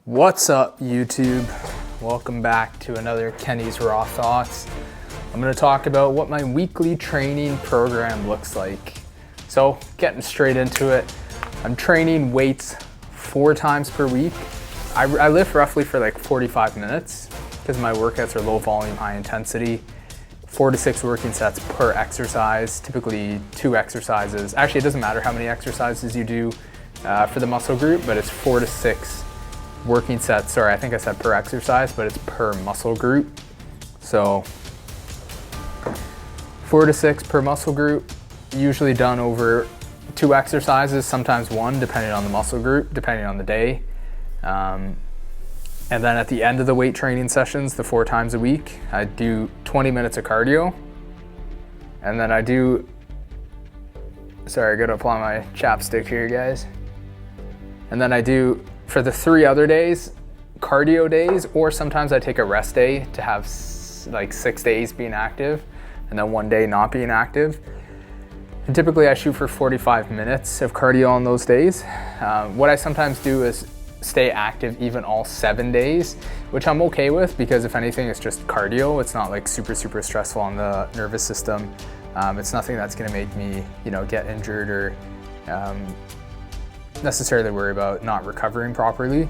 What's up, YouTube? Welcome back to another Kenny's Raw Thoughts. I'm going to talk about what my weekly training program looks like. So, getting straight into it, I'm training weights 4 times per week. I lift roughly for like 45 minutes because my workouts are low volume, high intensity. 4 to 6 working sets per exercise, typically 2 exercises. Actually, it doesn't matter how many exercises you do for the muscle group, but it's 4 to 6 working sets. Sorry, I think I said per exercise, but it's per muscle group. So 4 to 6 per muscle group, usually done over 2 exercises, sometimes 1, depending on the muscle group, depending on the day. And then at the end of the weight training sessions, the 4 times a week, I do 20 minutes of cardio. And then I gotta apply my chapstick here, guys. And then I do, for the 3 other days, cardio days, or sometimes I take a rest day to have like 6 days being active and then 1 day not being active. And typically I shoot for 45 minutes of cardio on those days. What I sometimes do is stay active even all 7 days, which I'm okay with because if anything, it's just cardio. It's not like super stressful on the nervous system. It's nothing that's gonna make me, get injured or necessarily worry about not recovering properly.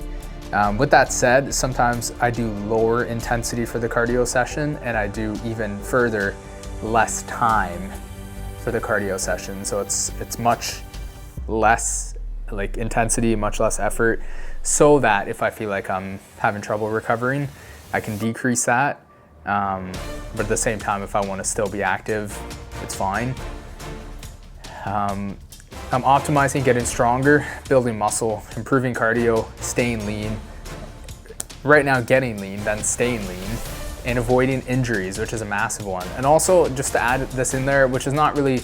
With that said, sometimes I do lower intensity for the cardio session and I do even further less time for the cardio session. So it's much less like intensity, much less effort, so that if I feel like I'm having trouble recovering, I can decrease that. But at the same time, if I want to still be active, it's fine. I'm optimizing getting stronger, building muscle, improving cardio, staying lean. Right now, getting lean, then staying lean, and avoiding injuries, which is a massive one. And also, just to add this in there, which is not really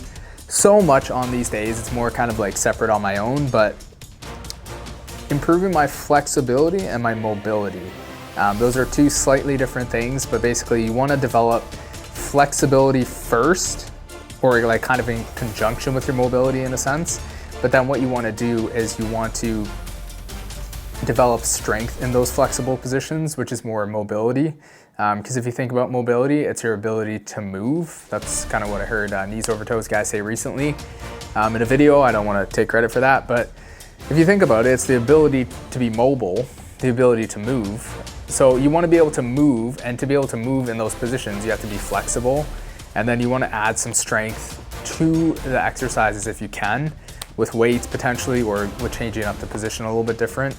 so much on these days, it's more kind of like separate on my own, but improving my flexibility and my mobility. Those are 2 slightly different things, but basically you want to develop flexibility first, or like kind of in conjunction with your mobility in a sense. But then what you want to do is you want to develop strength in those flexible positions, which is more mobility. Because if you think about mobility, it's your ability to move. That's kind of what I heard Knees Over Toes guy say recently in a video. I don't want to take credit for that, but if you think about it, it's the ability to be mobile, the ability to move. So you want to be able to move, and to be able to move in those positions, you have to be flexible. And then you want to add some strength to the exercises if you can, with weights potentially, or with changing up the position a little bit different.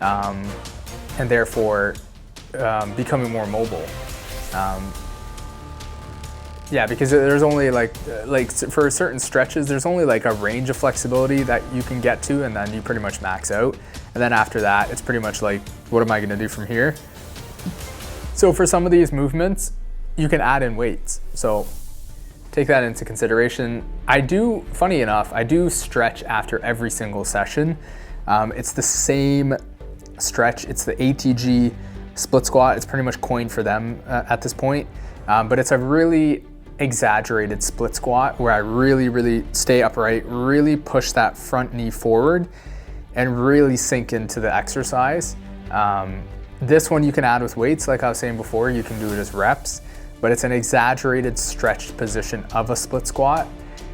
And therefore becoming more mobile. Because there's only like for certain stretches, there's only like a range of flexibility that you can get to, and then you pretty much max out. And then after that, it's pretty much like, what am I gonna do from here? So for some of these movements, you can add in weights. So take that into consideration. Funny enough, I do stretch after every single session. It's the same stretch. It's the ATG split squat. It's pretty much coined for them at this point. But it's a really exaggerated split squat where I really stay upright, really push that front knee forward, and really sink into the exercise. This one you can add with weights, like I was saying before. You can do it as reps, but it's an exaggerated stretched position of a split squat.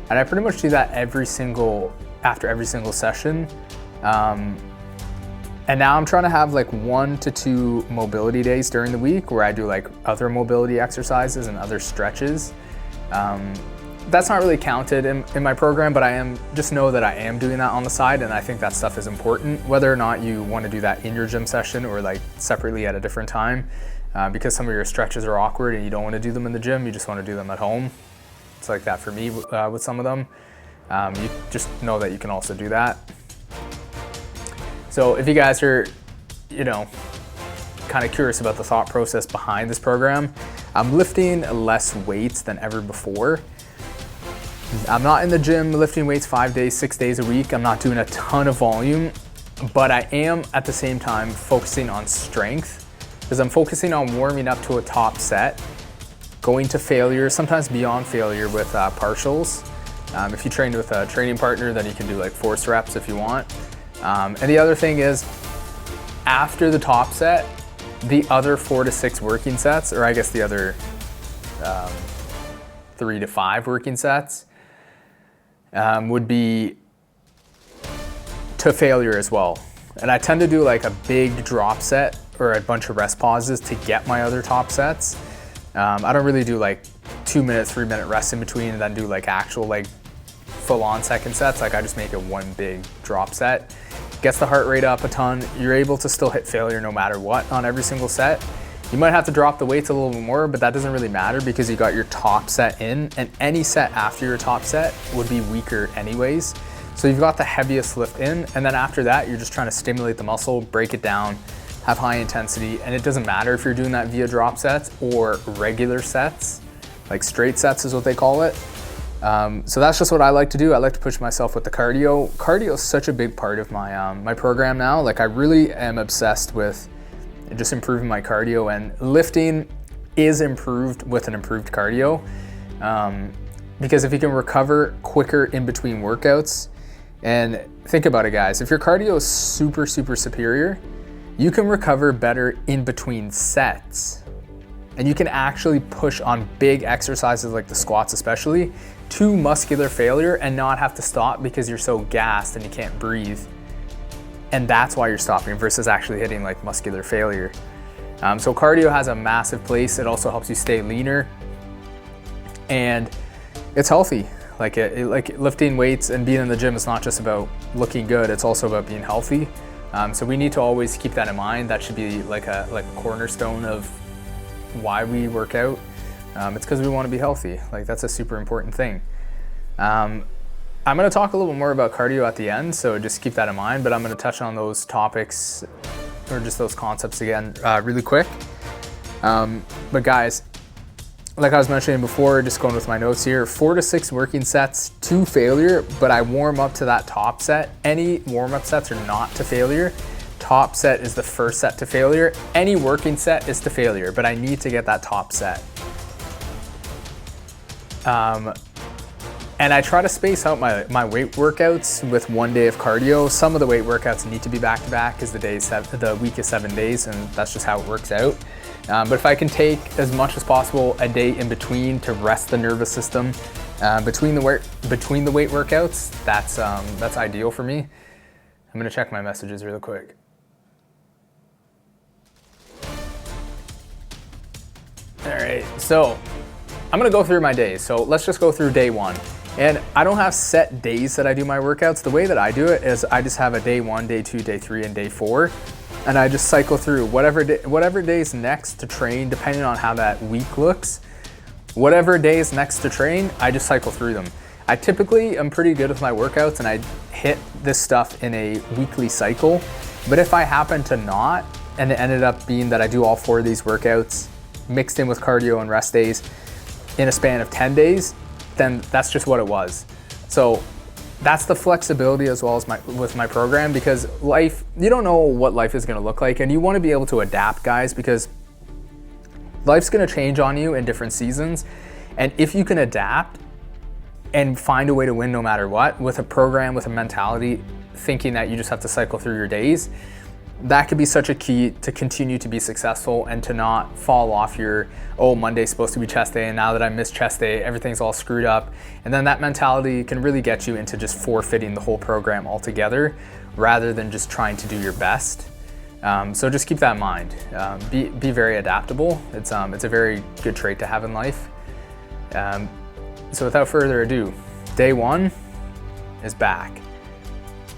And I pretty much do that after every single session. And now I'm trying to have like 1 to 2 mobility days during the week where I do like other mobility exercises and other stretches. That's not really counted in my program, but just know that I am doing that on the side, and I think that stuff is important, whether or not you want to do that in your gym session or like separately at a different time, because some of your stretches are awkward and you don't want to do them in the gym, you just want to do them at home. It's like that for me with some of them. You just know that you can also do that. So if you guys are, kind of curious about the thought process behind this program, I'm lifting less weights than ever before. I'm not in the gym lifting weights 5 days, 6 days a week. I'm not doing a ton of volume, but I am at the same time focusing on strength, because I'm focusing on warming up to a top set, going to failure, sometimes beyond failure with partials. If you train with a training partner, then you can do like force reps if you want. And the other thing is, after the top set, the other 4 to 6 working sets, or I guess the other 3 to 5 working sets, would be to failure as well. And I tend to do like a big drop set or a bunch of rest pauses to get my other top sets. I don't really do like 2-minute, 3-minute rest in between and then do like actual like full-on second sets. Like I just make it one big drop set. Gets the heart rate up a ton. You're able to still hit failure no matter what on every single set. You might have to drop the weights a little bit more, but that doesn't really matter because you got your top set in, and any set after your top set would be weaker anyways. So you've got the heaviest lift in, and then after that, you're just trying to stimulate the muscle, break it down, have high intensity, and it doesn't matter if you're doing that via drop sets or regular sets, like straight sets is what they call it. So that's just what I like to do. I like to push myself with the cardio. Cardio is such a big part of my my program now. Like I really am obsessed with just improving my cardio, and lifting is improved with an improved cardio. Because if you can recover quicker in between workouts, and think about it guys, if your cardio is super superior, you can recover better in between sets. And you can actually push on big exercises like the squats especially to muscular failure and not have to stop because you're so gassed and you can't breathe. And that's why you're stopping versus actually hitting like muscular failure. So cardio has a massive place. It also helps you stay leaner and it's healthy. Like lifting weights and being in the gym is not just about looking good, it's also about being healthy. So we need to always keep that in mind. That should be like a cornerstone of why we work out. It's because we want to be healthy. Like that's a super important thing. I'm going to talk a little bit more about cardio at the end, so just keep that in mind, but I'm going to touch on those topics or just those concepts again really quick. But guys, like I was mentioning before, just going with my notes here, 4 to 6 working sets to failure, but I warm up to that top set. Any warm-up sets are not to failure. Top set is the first set to failure. Any working set is to failure, but I need to get that top set. And I try to space out my weight workouts with 1 day of cardio. Some of the weight workouts need to be back-to-back because the week is 7 days, and that's just how it works out. But if I can take as much as possible a day in between to rest the nervous system between the weight workouts, that's ideal for me. I'm gonna check my messages real quick. All right, so I'm gonna go through my days. So let's just go through day 1. And I don't have set days that I do my workouts. The way that I do it is I just have a day 1, day 2, day 3, and day 4. And I just cycle through whatever day's next to train, depending on how that week looks. Whatever day is next to train, I just cycle through them. I typically am pretty good with my workouts and I hit this stuff in a weekly cycle. But if I happen to not, and it ended up being that I do all 4 of these workouts mixed in with cardio and rest days in a span of 10 days, then that's just what it was. So that's the flexibility as well as with my program, because life, you don't know what life is gonna look like, and you wanna be able to adapt, guys, because life's gonna change on you in different seasons. And if you can adapt and find a way to win no matter what, with a program, with a mentality, thinking that you just have to cycle through your days, that could be such a key to continue to be successful and to not fall off your, oh, Monday's supposed to be chest day, and now that I missed chest day, everything's all screwed up. And then that mentality can really get you into just forfeiting the whole program altogether rather than just trying to do your best. So just keep that in mind. Be very adaptable. It's a very good trait to have in life. So without further ado, day 1 is back.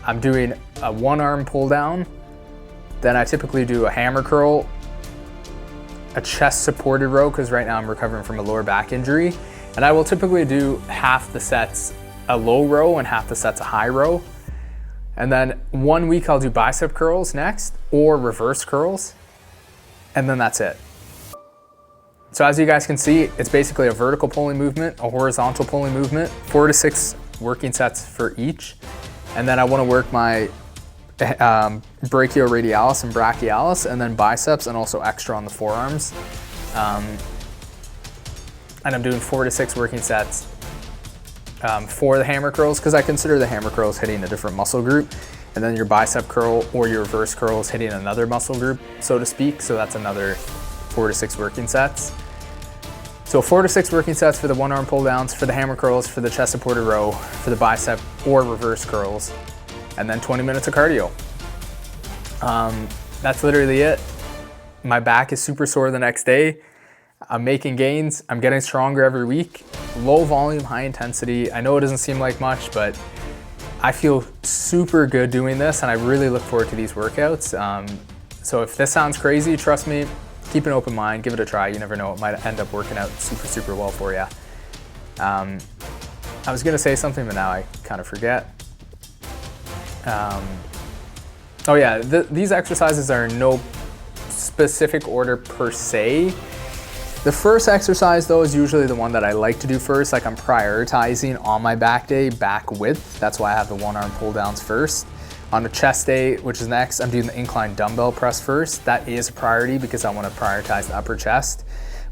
I'm doing a 1-arm pull down. Then I typically do a hammer curl, a chest supported row, because right now I'm recovering from a lower back injury. And I will typically do half the sets a low row and half the sets a high row. And then 1 week I'll do bicep curls next, or reverse curls. And then that's it. So as you guys can see, it's basically a vertical pulling movement, a horizontal pulling movement, 4 to 6 working sets for each. And then I want to work my brachioradialis and brachialis, and then biceps, and also extra on the forearms. And I'm doing 4 to 6 working sets for the hammer curls, because I consider the hammer curls hitting a different muscle group. and then your bicep curl or your reverse curl is hitting another muscle group, so to speak. So that's another 4 to 6 working sets. So 4 to 6 working sets for the one arm pull downs, for the hammer curls, for the chest supported row, for the bicep or reverse curls, and then 20 minutes of cardio. That's literally it. My back is super sore the next day. I'm making gains. I'm getting stronger every week. Low volume, high intensity. I know it doesn't seem like much, but I feel super good doing this, and I really look forward to these workouts. So if this sounds crazy, trust me, keep an open mind, give it a try. You never know, it might end up working out super, super well for you. I was gonna say something, but now I kind of forget. Oh yeah, these exercises are in no specific order per se. The first exercise though is usually the one that I like to do first. Like, I'm prioritizing on my back day, back width. That's why I have the one arm pull downs first. On the chest day, which is next, I'm doing the incline dumbbell press first. That is a priority because I want to prioritize the upper chest.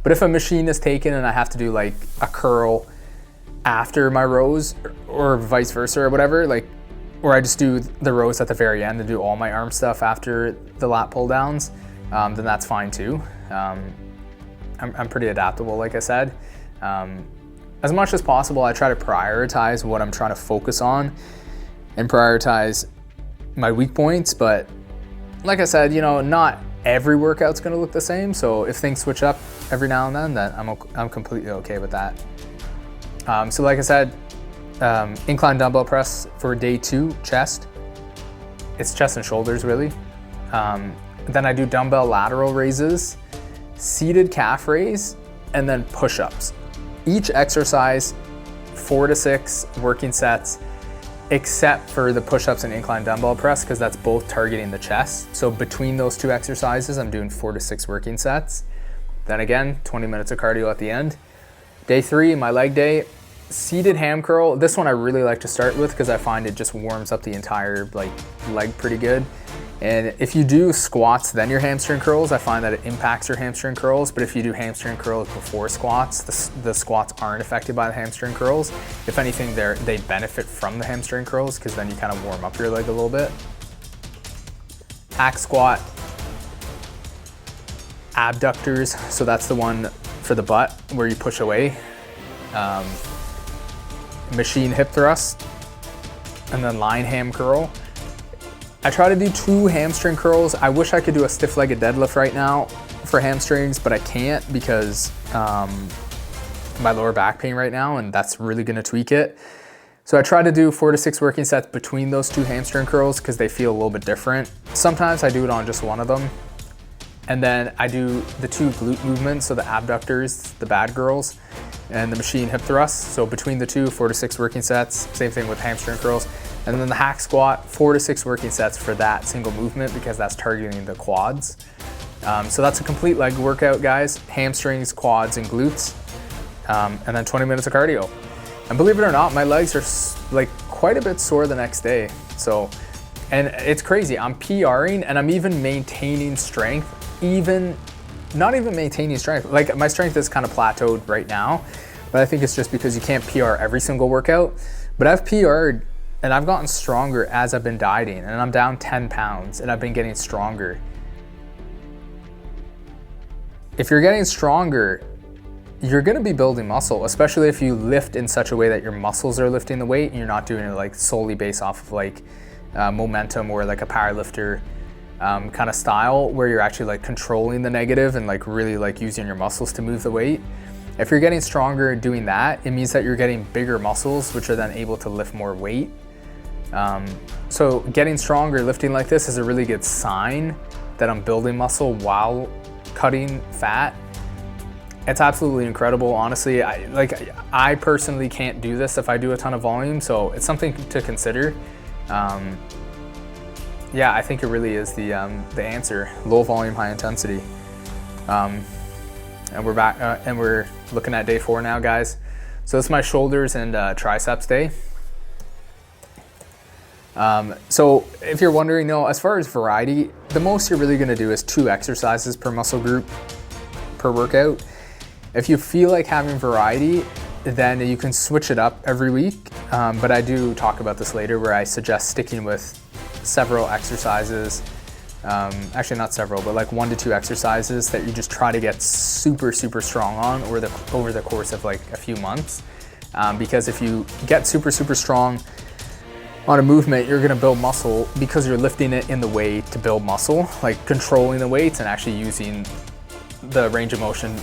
But if a machine is taken and I have to do like a curl after my rows, or vice versa or whatever, like, or I just do the rows at the very end and do all my arm stuff after the lat pull downs, then that's fine too. I'm pretty adaptable, like I said. As much as possible, I try to prioritize what I'm trying to focus on and prioritize my weak points. But like I said, you know, not every workout's gonna look the same. So if things switch up every now and then I'm completely okay with that. So like I said, incline dumbbell press for day 2, chest. It's chest and shoulders really. Then I do dumbbell lateral raises, seated calf raise, and then push-ups. Each exercise, 4 to 6 working sets, except for the push-ups and incline dumbbell press, because that's both targeting the chest. So between those 2 exercises, I'm doing 4 to 6 working sets. Then again, 20 minutes of cardio at the end. Day 3, my leg day, seated ham curl. This one I really like to start with because I find it just warms up the entire leg pretty good. And if you do squats then your hamstring curls, I find that it impacts your hamstring curls. But if you do hamstring curls before squats, the squats aren't affected by the hamstring curls. If anything, they benefit from the hamstring curls because then you kind of warm up your leg a little bit. Hack squat, abductors, so that's the one for the butt where you push away. Machine hip thrust, and then line ham curl. I try to do 2 hamstring curls. I wish I could do a stiff-legged deadlift right now for hamstrings, but I can't because my lower back pain right now, and that's really gonna tweak it. So I try to do 4 to 6 working sets between those 2 hamstring curls because they feel a little bit different. Sometimes I do it on just one of them. And then I do the 2 glute movements, so the abductors, the bad girls, and the machine hip thrusts. So between the 2, 4 to 6 working sets, same thing with hamstring curls. And then the hack squat, 4 to 6 working sets for that single movement because that's targeting the quads. So that's a complete leg workout, guys. Hamstrings, quads, and glutes. And then 20 minutes of cardio. And believe it or not, my legs are like quite a bit sore the next day. So, and it's crazy. I'm PRing and I'm even maintaining strength, not even maintaining strength. Like, my strength is kind of plateaued right now, but I think it's just because you can't PR every single workout. But I've PR'd and I've gotten stronger as I've been dieting, and I'm down 10 pounds and I've been getting stronger. If you're getting stronger, you're gonna be building muscle, especially if you lift in such a way that your muscles are lifting the weight and you're not doing it like solely based off of like momentum or like a powerlifter kind of style where you're actually like controlling the negative and like really like using your muscles to move the weight. If you're getting stronger doing that, it means that you're getting bigger muscles, which are then able to lift more weight. So getting stronger, lifting like this is a really good sign that I'm building muscle while cutting fat. It's absolutely incredible, honestly. I personally can't do this if I do a ton of volume, so it's something to consider. Yeah, I think it really is the answer. Low volume, high intensity. And we're back, and we're looking at day 4 now, guys. So it's my shoulders and triceps day. So if you're wondering, no, as far as variety, the most you're really gonna do is 2 exercises per muscle group per workout. If you feel like having variety, then you can switch it up every week. But I do talk about this later, where I suggest sticking with several exercises, actually not several, but like 1 to 2 exercises that you just try to get super strong on over the course of like a few months. Because if you get super strong on a movement, you're gonna build muscle because you're lifting it in the way to build muscle, like controlling the weights and actually using the range of motion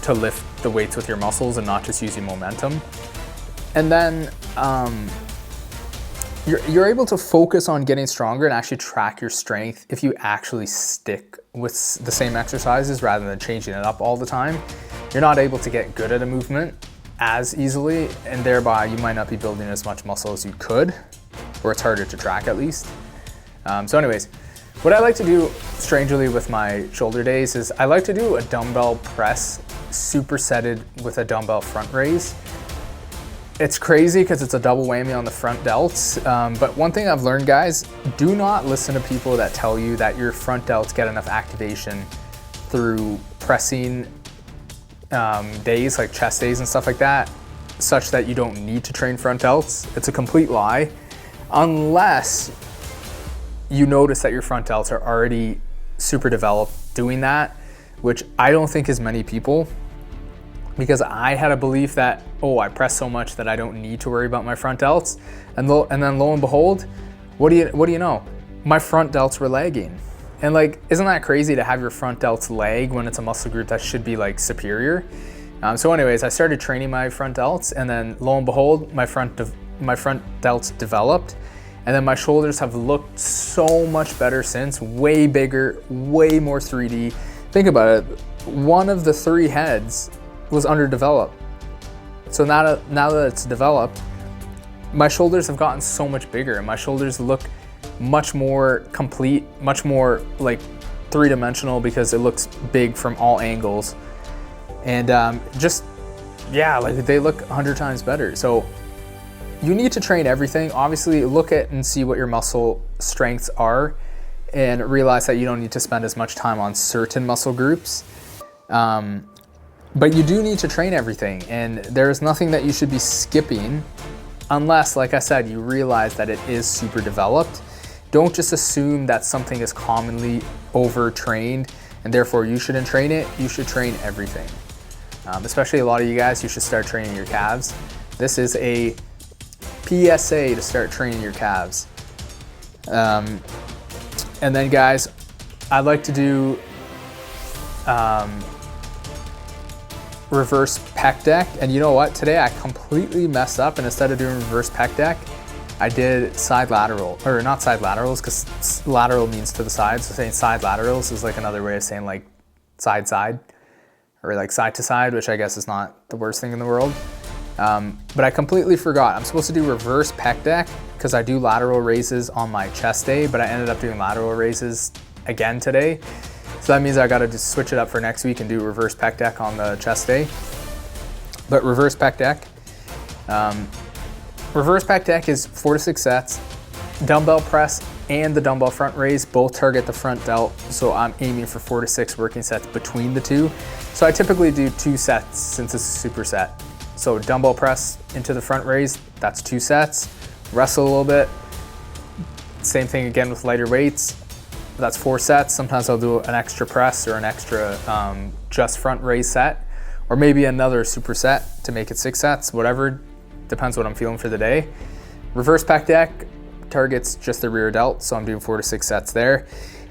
to lift the weights with your muscles and not just using momentum. And then you're able to focus on getting stronger and actually track your strength if you actually stick with the same exercises rather than changing it up all the time. You're not able to get good at a movement as easily, and thereby you might not be building as much muscle as you could, or it's harder to track at least. So anyways, what I like to do strangely with my shoulder days is I like to do a dumbbell press supersetted with a dumbbell front raise. It's crazy because it's a double whammy on the front delts, but one thing I've learned, guys, do not listen to people that tell you that your front delts get enough activation through pressing days, like chest days and stuff like that, such that you don't need to train front delts. It's a complete lie, unless you notice that your front delts are already super developed doing that, which I don't think is many people. Because I had a belief that, oh, I press so much that I don't need to worry about my front delts. And then lo and behold, what do you know? My front delts were lagging. And like, isn't that crazy to have your front delts lag when it's a muscle group that should be like superior? So anyways, I started training my front delts, and then lo and behold, my front delts developed. And then my shoulders have looked so much better since, way bigger, way more 3D. Think about it, one of the 3 heads was underdeveloped. So now that it's developed, my shoulders have gotten so much bigger, and my shoulders look much more complete, much more like 3-dimensional because it looks big from all angles. And like they look 100 times better. So you need to train everything. Obviously, look at and see what your muscle strengths are and realize that you don't need to spend as much time on certain muscle groups. But you do need to train everything, and there's nothing that you should be skipping unless, like I said, you realize that it is super developed. Don't just assume that something is commonly overtrained and therefore you shouldn't train it. You should train everything. Especially a lot of you guys, you should start training your calves. This is a PSA to start training your calves. And then guys, I'd like to do reverse pec deck. And you know what? Today I completely messed up, and instead of doing reverse pec deck, I did side lateral, or not side laterals, because lateral means to the side. So saying side laterals is like another way of saying like side, or like side to side, which I guess is not the worst thing in the world. But I completely forgot. I'm supposed to do reverse pec deck because I do lateral raises on my chest day, but I ended up doing lateral raises again today. So that means I gotta just switch it up for next week and do reverse pec deck on the chest day. But reverse pec deck. Reverse pec deck is 4 to 6 sets. Dumbbell press and the dumbbell front raise both target the front delt, so I'm aiming for 4 to 6 working sets between the two. So I typically do 2 sets since it's a superset. So dumbbell press into the front raise, that's 2 sets. Wrestle a little bit. Same thing again with lighter weights. That's 4 sets. Sometimes I'll do an extra press or an extra just front raise set, or maybe another superset to make it 6 sets, whatever. Depends what I'm feeling for the day. Reverse pec deck targets just the rear delt, so I'm doing 4 to 6 sets there.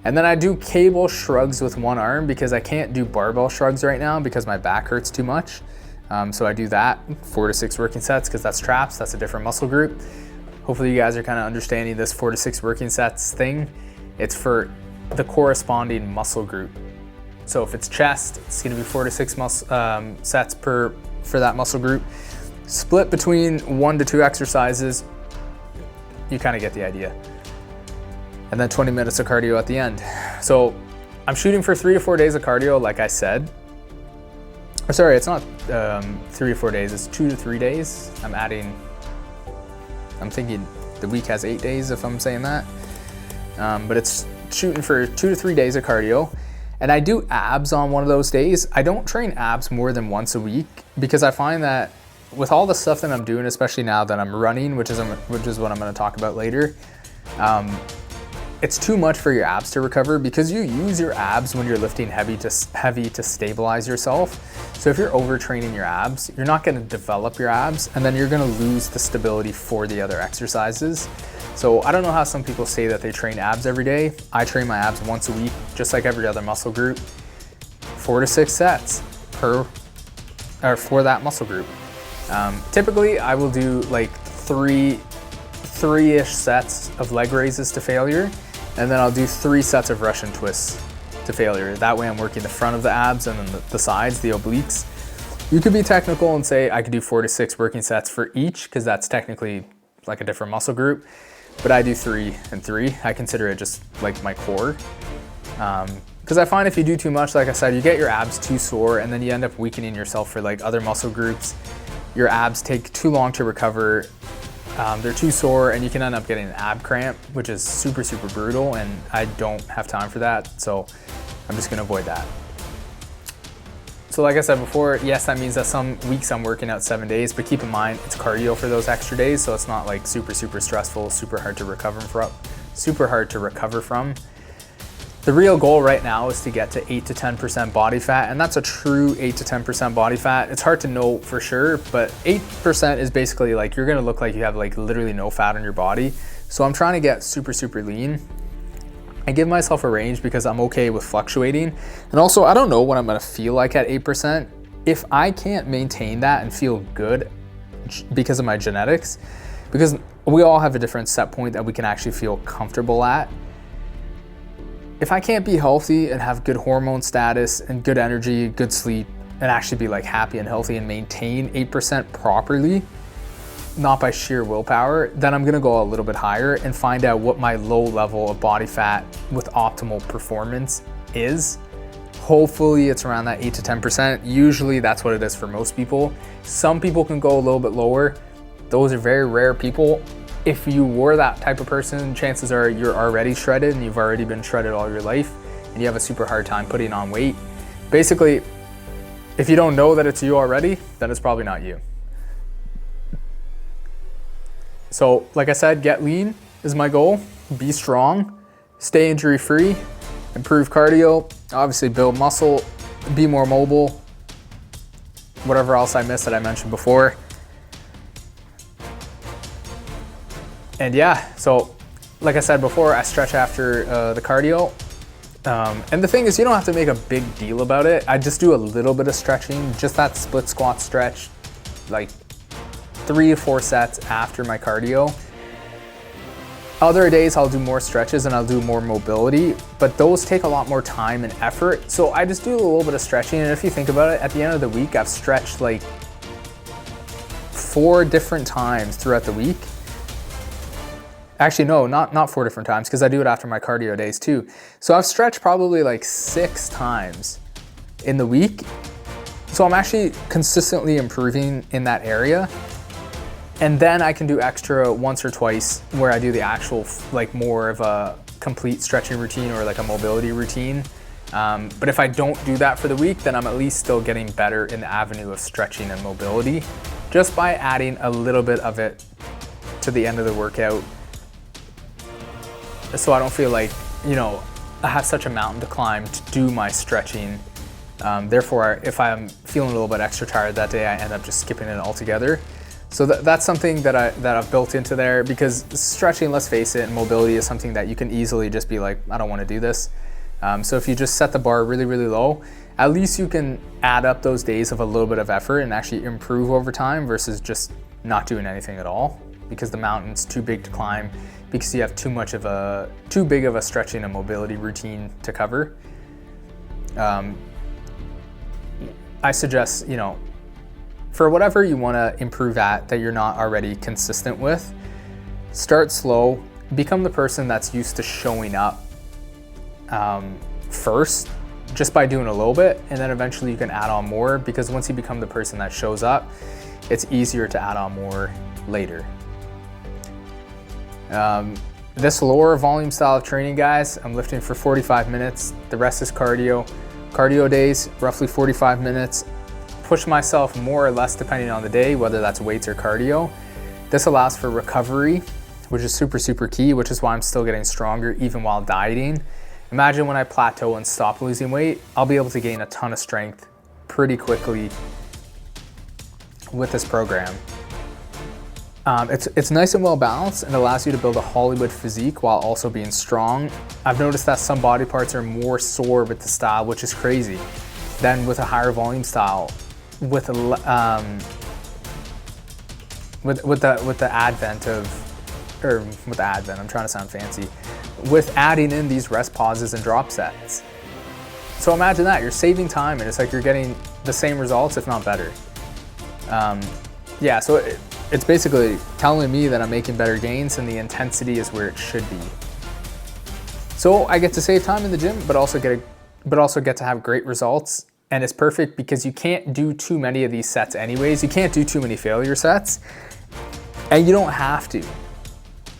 And then I do cable shrugs with one arm because I can't do barbell shrugs right now because my back hurts too much. So I do that, 4 to 6 working sets, because that's traps, that's a different muscle group. Hopefully you guys are kind of understanding this 4 to 6 working sets thing. It's for the corresponding muscle group. So if it's chest, it's gonna be 4 to 6 sets for that muscle group. Split between 1 to 2 exercises. You kind of get the idea. And then 20 minutes of cardio at the end. So I'm shooting for 3 to 4 days of cardio, like I said. Or sorry, it's not 3 to 4 days, it's 2 to 3 days. I'm thinking the week has 8 days if I'm saying that. But it's shooting for 2 to 3 days of cardio. And I do abs on one of those days. I don't train abs more than once a week because I find that with all the stuff that I'm doing, especially now that I'm running, which is what I'm going to talk about later, it's too much for your abs to recover because you use your abs when you're lifting heavy to stabilize yourself. So if you're overtraining your abs, you're not gonna develop your abs, and then you're gonna lose the stability for the other exercises. So I don't know how some people say that they train abs every day. I train my abs once a week, just like every other muscle group, 4 to 6 sets for that muscle group. Typically I will do like three-ish sets of leg raises to failure, and then I'll do 3 sets of Russian twists to failure. That way I'm working the front of the abs and then the sides, the obliques. You could be technical and say I could do 4 to 6 working sets for each, because that's technically like a different muscle group, but I do 3 and 3. I consider it just like my core. Because I find if you do too much, like I said, you get your abs too sore, and then you end up weakening yourself for like other muscle groups. Your abs take too long to recover. They're too sore, and you can end up getting an ab cramp, which is super, super brutal, and I don't have time for that, so I'm just gonna avoid that. So like I said before, yes, that means that some weeks I'm working out 7 days, but keep in mind, it's cardio for those extra days, so it's not like super, super stressful, super hard to recover from. The real goal right now is to get to 8 to 10% body fat, and that's a true 8 to 10% body fat. It's hard to know for sure, but 8% is basically like you're gonna look like you have like literally no fat on your body. So I'm trying to get super, super lean. I give myself a range because I'm okay with fluctuating. And also, I don't know what I'm gonna feel like at 8%. If I can't maintain that and feel good because of my genetics, because we all have a different set point that we can actually feel comfortable at. If I can't be healthy and have good hormone status and good energy, good sleep, and actually be like happy and healthy and maintain 8% properly, not by sheer willpower, then I'm gonna go a little bit higher and find out what my low level of body fat with optimal performance is. Hopefully it's around that 8 to 10%. Usually that's what it is for most people. Some people can go a little bit lower. Those are very rare people. If you were that type of person, chances are you're already shredded and you've already been shredded all your life and you have a super hard time putting on weight. Basically, if you don't know that it's you already, then it's probably not you. So like I said, get lean is my goal. Be strong, stay injury free, improve cardio, obviously build muscle, be more mobile, whatever else I missed that I mentioned before. And yeah, so like I said before, I stretch after the cardio. And the thing is, you don't have to make a big deal about it. I just do a little bit of stretching, just that split squat stretch, like 3 to 4 sets after my cardio. Other days I'll do more stretches and I'll do more mobility, but those take a lot more time and effort. So I just do a little bit of stretching. And if you think about it, at the end of the week, I've stretched like 4 different times throughout the week. Actually, no, not 4 different times, because I do it after my cardio days too. So I've stretched probably like 6 times in the week. So I'm actually consistently improving in that area. And then I can do extra once or twice where I do the actual, like more of a complete stretching routine or like a mobility routine. But if I don't do that for the week, then I'm at least still getting better in the avenue of stretching and mobility, just by adding a little bit of it to the end of the workout. So I don't feel like, you know, I have such a mountain to climb to do my stretching. Therefore, if I'm feeling a little bit extra tired that day, I end up just skipping it altogether. So that's something that I've built into there, because stretching, let's face it, and mobility is something that you can easily just be like, I don't want to do this. So if you just set the bar really, really low, at least you can add up those days of a little bit of effort and actually improve over time versus just not doing anything at all, because the mountain's too big to climb, because you have too big of a stretching and mobility routine to cover. I suggest, you know, for whatever you want to improve at that you're not already consistent with, start slow, become the person that's used to showing up first, just by doing a little bit, and then eventually you can add on more, because once you become the person that shows up, it's easier to add on more later. This lower volume style of training, guys, I'm lifting for 45 minutes. The rest is cardio. Cardio days, roughly 45 minutes. Push myself more or less depending on the day, whether that's weights or cardio. This allows for recovery which is super, super key, which is why I'm still getting stronger even while dieting. Imagine when I plateau and stop losing weight, I'll be able to gain a ton of strength pretty quickly with this program. It's nice and well balanced and allows you to build a Hollywood physique while also being strong. I've noticed that some body parts are more sore with the style, which is crazy, than with a higher volume style. With the advent of, I'm trying to sound fancy, with adding in these rest pauses and drop sets. So imagine that, you're saving time and it's like you're getting the same results, if not better. Yeah, so it's basically telling me that I'm making better gains and the intensity is where it should be. So I get to save time in the gym, but also get to have great results. And it's perfect because you can't do too many of these sets anyways. You can't do too many failure sets, and you don't have to.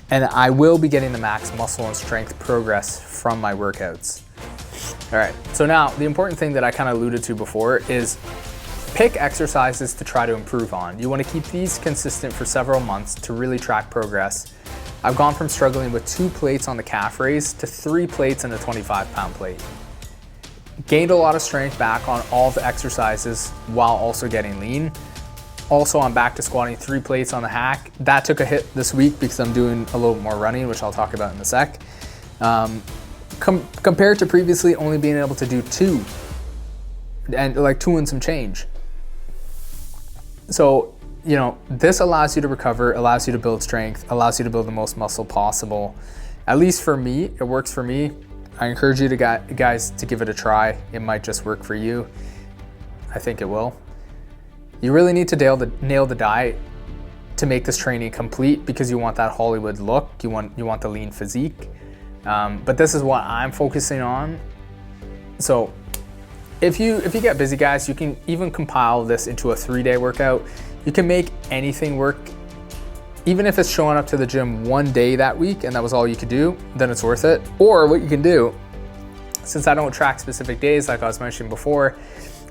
And I will be getting the max muscle and strength progress from my workouts. All right, so now the important thing that I kind of alluded to before is pick exercises to try to improve on. You want to keep these consistent for several months to really track progress. I've gone from struggling with 2 plates on the calf raise to 3 plates and a 25-pound plate. Gained a lot of strength back on all the exercises while also getting lean. Also, I'm back to squatting 3 plates on the hack. That took a hit this week because I'm doing a little more running, which I'll talk about in a sec. Compared to previously only being able to do 2, and like 2 and some change. So, you know, this allows you to recover, allows you to build strength, allows you to build the most muscle possible. At least for me, it works for me. I encourage you guys to give it a try. It might just work for you. I think it will. You really need to nail the diet to make this training complete because you want that Hollywood look. You want the lean physique. But this is what I'm focusing on. So if you get busy, guys, you can even compile this into a 3-day workout. You can make anything work. Even if it's showing up to the gym 1 day that week and that was all you could do, then it's worth it. Or what you can do, since I don't track specific days like I was mentioning before,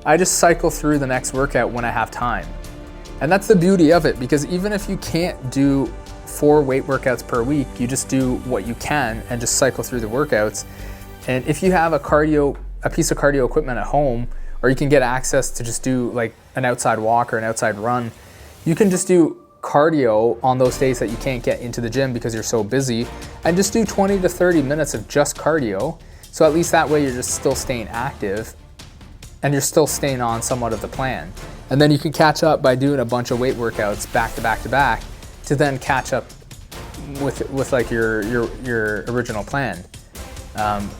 I just cycle through the next workout when I have time. And that's the beauty of it, because even if you can't do 4 weight workouts per week, you just do what you can and just cycle through the workouts. And if you have a piece of cardio equipment at home, or you can get access to just do like an outside walk or an outside run, you can just do cardio on those days that you can't get into the gym because you're so busy, and just do 20 to 30 minutes of just cardio. So at least that way you're just still staying active and you're still staying on somewhat of the plan. And then you can catch up by doing a bunch of weight workouts back to back to back to then catch up with like your original plan.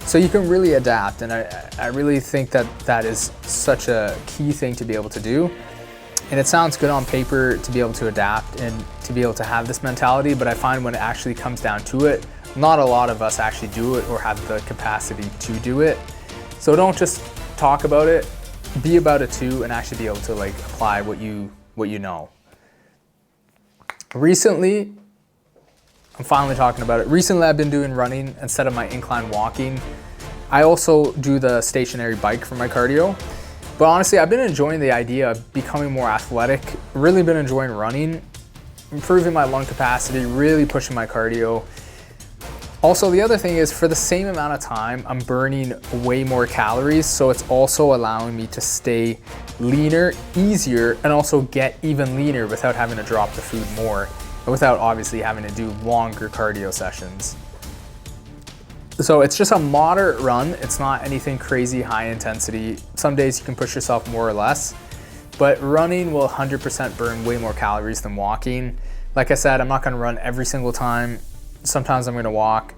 So you can really adapt, and I really think that is such a key thing to be able to do. And it sounds good on paper to be able to adapt and to be able to have this mentality, but I find when it actually comes down to it, not a lot of us actually do it or have the capacity to do it. So don't just talk about it, be about it too, and actually be able to like apply what you know. Recently, I'm finally talking about it. Recently I've been doing running instead of my incline walking. I also do the stationary bike for my cardio. But honestly, I've been enjoying the idea of becoming more athletic, really been enjoying running, improving my lung capacity, really pushing my cardio. Also, the other thing is for the same amount of time, I'm burning way more calories, so it's also allowing me to stay leaner, easier, and also get even leaner without having to drop the food more, and without obviously having to do longer cardio sessions. So it's just a moderate run. It's not anything crazy high intensity. Some days you can push yourself more or less, but running will 100% burn way more calories than walking. Like I said, I'm not gonna run every single time. Sometimes I'm gonna walk.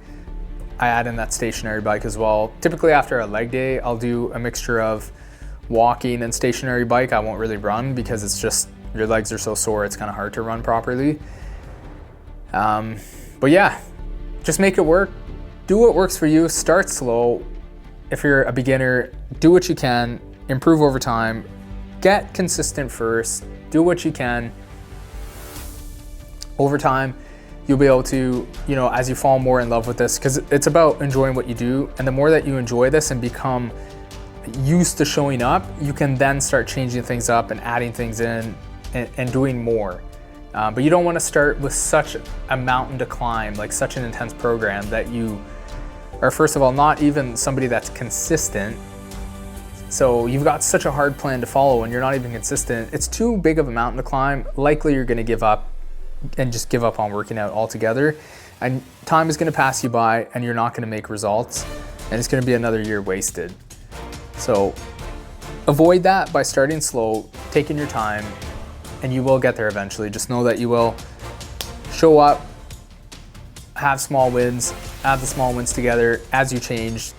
I add in that stationary bike as well. Typically after a leg day, I'll do a mixture of walking and stationary bike. I won't really run because it's just, your legs are so sore, it's kind of hard to run properly. But yeah, just make it work. Do what works for you, start slow. If you're a beginner, do what you can, improve over time, get consistent first, do what you can. Over time, you'll be able to, you know, as you fall more in love with this, because it's about enjoying what you do, and the more that you enjoy this and become used to showing up, you can then start changing things up and adding things in and doing more. But you don't want to start with such a mountain to climb, like such an intense program that you are, first of all, not even somebody that's consistent. So you've got such a hard plan to follow and you're not even consistent. It's too big of a mountain to climb. Likely you're going to give up and just give up on working out altogether. And time is going to pass you by and you're not going to make results. And it's going to be another year wasted. So avoid that by starting slow, taking your time, and you will get there eventually. Just know that you will show up, have small wins, add the small wins together. As you change,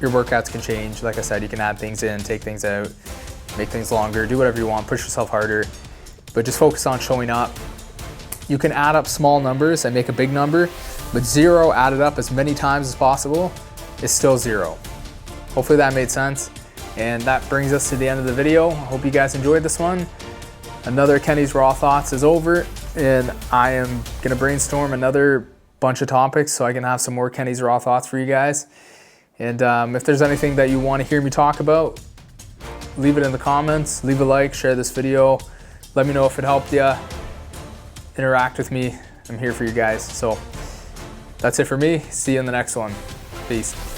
your workouts can change. Like I said, you can add things in, take things out, make things longer, do whatever you want, push yourself harder, but just focus on showing up. You can add up small numbers and make a big number, but 0 added up as many times as possible is still 0. Hopefully that made sense. And that brings us to the end of the video. I hope you guys enjoyed this one. Another Kenny's Raw Thoughts is over, and I am gonna brainstorm another bunch of topics so I can have some more Kenny's Raw Thoughts for you guys. And if there's anything that you want to hear me talk about, leave it in the comments, leave a like, share this video. Let me know if it helped you. Interact with me. I'm here for you guys. So that's it for me. See you in the next one. Peace.